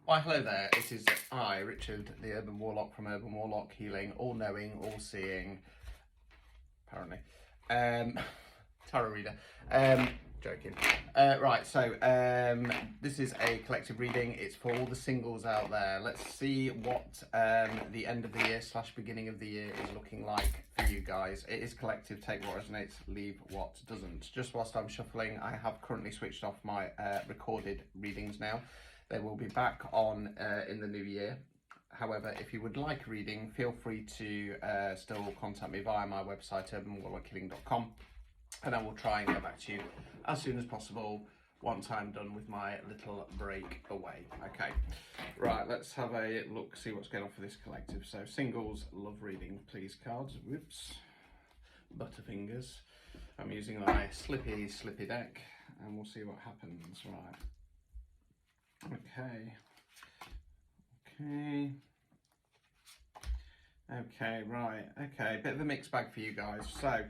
Why, hello there. It is I, Richard, the Urban Warlock from Urban Warlock Healing, all-knowing, all-seeing, apparently. Tarot reader. Joking. Right, so this is a collective reading. It's for all the singles out there. Let's see what the end of the year / beginning of the year is looking like for you guys. It is collective. Take what resonates, leave what doesn't. Just whilst I'm shuffling, I have currently switched off my recorded readings now. They will be back on in the new year. However, if you would like a reading, feel free to still contact me via my website, urbanwarlockhealing.com, and I will try and get back to you as soon as possible once I'm done with my little break away. Okay, right, let's have a look, see what's going on for this collective. So, singles, love reading, please, cards. Whoops, butterfingers. I'm using my slippy deck, and we'll see what happens. Right. Okay, right, okay, bit of a mixed bag for you guys. So,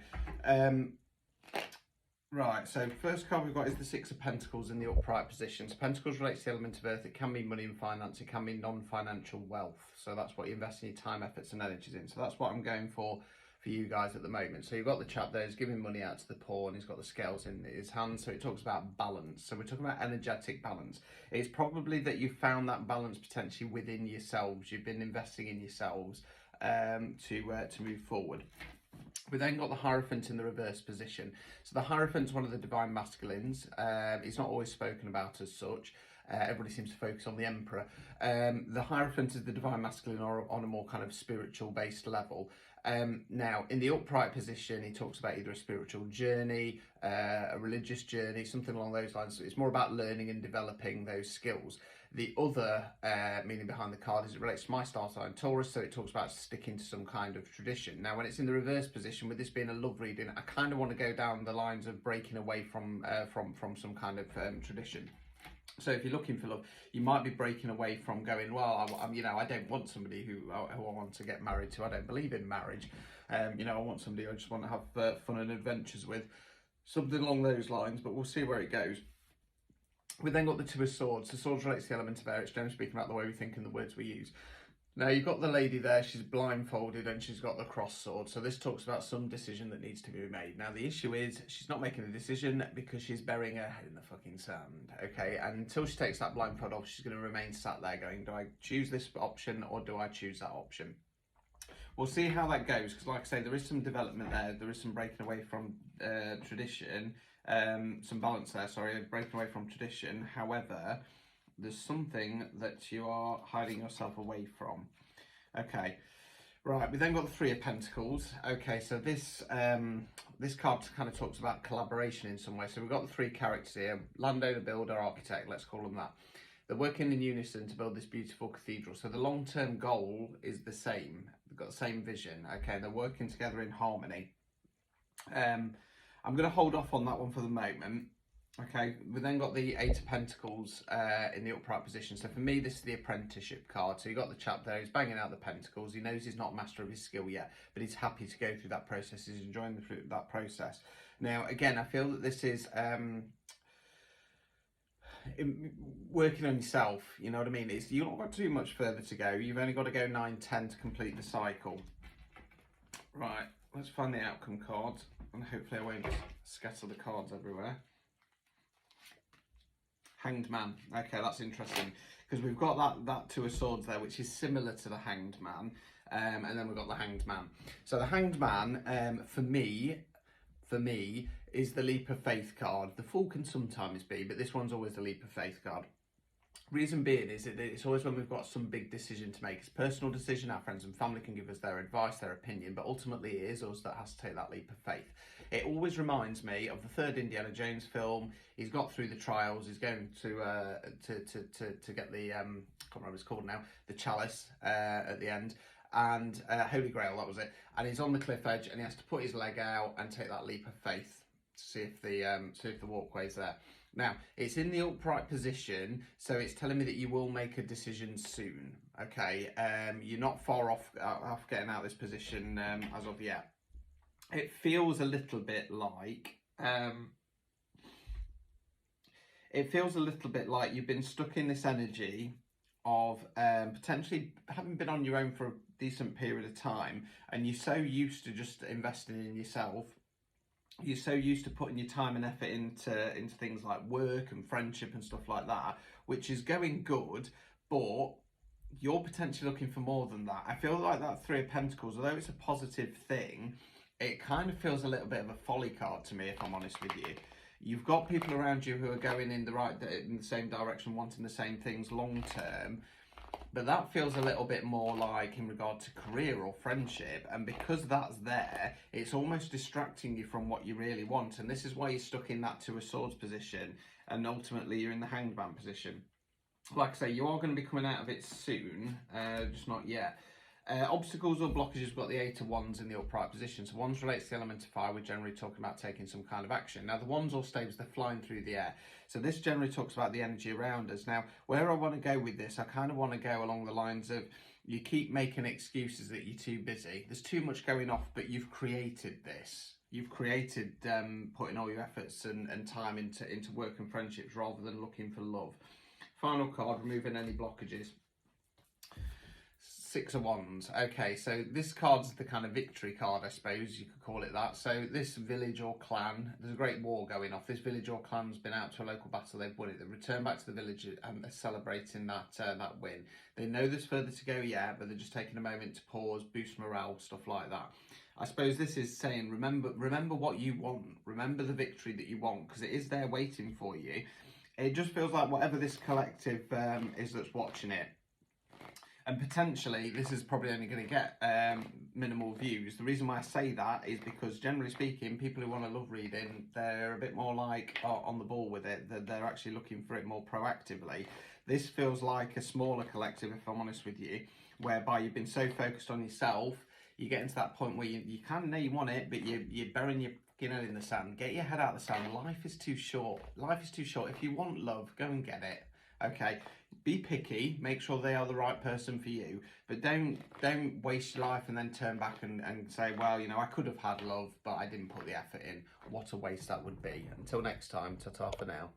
right, so first card we've got is the Six of Pentacles in the upright position. So Pentacles relates to the element of earth. It can be money and finance, it can be non-financial wealth. So that's what you invest in your time, efforts and energies in. So that's what I'm going for you guys at the moment. So you've got the chap there, he's giving money out to the poor and he's got the scales in his hand. So it talks about balance. So we're talking about energetic balance. It's probably that you found that balance potentially within yourselves. You've been investing in yourselves to move forward. We then got the Hierophant in the reverse position. So the Hierophant's one of the divine masculines. It's not always spoken about as such. Everybody seems to focus on the Emperor. The Hierophant is the divine masculine on a more kind of spiritual based level. Now, in the upright position, he talks about either a spiritual journey, a religious journey, something along those lines. So it's more about learning and developing those skills. The other meaning behind the card is it relates to my star sign, Taurus, so it talks about sticking to some kind of tradition. Now, when it's in the reverse position, with this being a love reading, I kind of want to go down the lines of breaking away from some kind of tradition. So if you're looking for love, you might be breaking away from going, well, I don't want somebody who I want to get married to. I don't believe in marriage. I want somebody I just want to have fun and adventures with. Something along those lines, but we'll see where it goes. We then got the Two of Swords. The swords relates to the element of air. It's generally speaking about the way we think and the words we use. Now, you've got the lady there, she's blindfolded and she's got the cross sword. So this talks about some decision that needs to be made. Now, the issue is she's not making a decision because she's burying her head in the fucking sand, okay? And until she takes that blindfold off, she's going to remain sat there going, do I choose this option or do I choose that option? We'll see how that goes because, like I say, there is some development there. There is some breaking away from tradition, some balance there, sorry, breaking away from tradition. However, there's something that you are hiding yourself away from. Okay, right, we then got the Three of Pentacles. Okay, so this card kind of talks about collaboration in some way. So we've got the three characters here: landowner, builder, architect, let's call them that. They're working in unison to build this beautiful cathedral. So the long-term goal is the same. They've got the same vision, okay? They're working together in harmony. I'm going to hold off on that one for the moment. Okay, we then got the Eight of Pentacles in the upright position. So for me, this is the apprenticeship card. So you got the chap there, he's banging out the pentacles. He knows he's not master of his skill yet, but he's happy to go through that process. He's enjoying that process. Now, again, I feel that this is working on yourself, you know what I mean? You've not got too much further to go. You've only got to go 9, 10 to complete the cycle. Right, let's find the outcome card, and hopefully I won't scatter the cards everywhere. Hanged Man. Okay, that's interesting because we've got that Two of Swords there, which is similar to the Hanged Man, and then we've got the Hanged Man. So the Hanged Man, for me, is the Leap of Faith card. The Fool can sometimes be, but this one's always the Leap of Faith card. Reason being is that it's always when we've got some big decision to make. It's a personal decision. Our friends and family can give us their advice, their opinion, but ultimately it is us that has to take that leap of faith. It always reminds me of the third Indiana Jones film. He's got through the trials. He's going to get the I can't remember what it's called now, the chalice at the end, and Holy Grail, that was it. And he's on the cliff edge, and he has to put his leg out and take that leap of faith to see if the walkway's there. Now, it's in the upright position, so it's telling me that you will make a decision soon, okay? You're not far off getting out of this position as of yet. It feels a little bit like... you've been stuck in this energy of potentially having been on your own for a decent period of time, and you're so used to just investing in yourself. You're so used to putting your time and effort into things like work and friendship and stuff like that, which is going good, but you're potentially looking for more than that. I feel like that Three of Pentacles, although it's a positive thing, it kind of feels a little bit of a folly card to me, if I'm honest with you. You've got people around you who are going in the same direction, wanting the same things long term, but that feels a little bit more like in regard to career or friendship, and because that's there, it's almost distracting you from what you really want, and this is why you're stuck in that Two of Swords position, and ultimately you're in the Hanged Man position. Like I say, you are going to be coming out of it soon, just not yet. Obstacles or blockages, we've got the Eight of Wands in the upright position. So wands relates to the element of fire. We're generally talking about taking some kind of action. Now the wands or staves, they're flying through the air. So this generally talks about the energy around us. Now where I want to go with this, I kind of want to go along the lines of, you keep making excuses that you're too busy. There's too much going off, but you've created this. You've created putting all your efforts and time into work and friendships rather than looking for love. Final card, removing any blockages. Six of Wands. Okay, so this card's the kind of victory card, I suppose you could call it that. So this village or clan, there's a great war going off. This village or clan's been out to a local battle, they've won it. They return back to the village and they're celebrating that win. They know there's further to go yet, but they're just taking a moment to pause, boost morale, stuff like that. I suppose this is saying, remember what you want. Remember the victory that you want, because it is there waiting for you. It just feels like whatever this collective is that's watching it, and potentially this is probably only going to get minimal views. The reason why I say that is because generally speaking, people who want a love reading, they're a bit more like on the ball with it. They're actually looking for it more proactively. This feels like a smaller collective, if I'm honest with you, whereby you've been so focused on yourself, you get into that point where you kind of know you want it, but you're burying your head in the sand. Get your head out of the sand. Life is too short. Life is too short. If you want love, go and get it. Okay, be picky, make sure they are the right person for you, but don't waste your life and then turn back and say, well, you know, I could have had love, but I didn't put the effort in. What a waste that would be. Until next time, ta-ta for now.